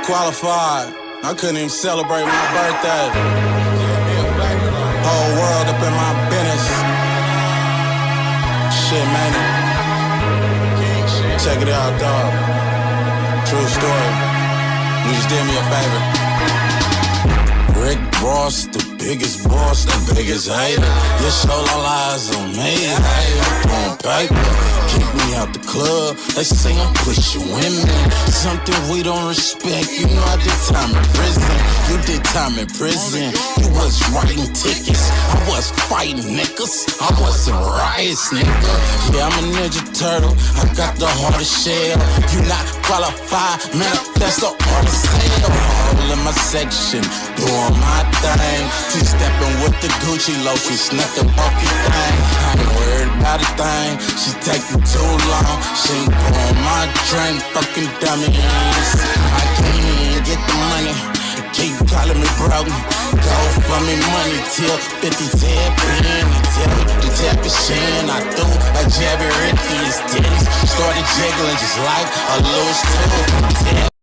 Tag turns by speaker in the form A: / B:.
A: qualified. I couldn't even celebrate my birthday. Whole world up in my business. Shit, man. Check it out, dog. True story. You just did me a favor. Rick Ross, the biggest boss, the biggest hater. Your show lies on me, on paper. Kick me out the club, they say I'm pushing women. Something we don't respect, you know I did time in prison. You did time in prison, you was writing tickets. I was fighting niggas, I wasn't riots, nigga. Yeah, I'm a Ninja Turtle, I got the hardest shell. You not qualified, manifesto artist sale. All in my section, doing my thing. Two-stepping with the Gucci lotion, snacking bulky thing. I ain't worried about a thing, she taking too long. She ain't pouring my drink, fucking dummies. I can't even get the money, keep calling me broke. Go for me money till 50 tap in. Tell me the tap is shin. I threw a jabby Ricky's titties. Started jiggling just like a loose tooth.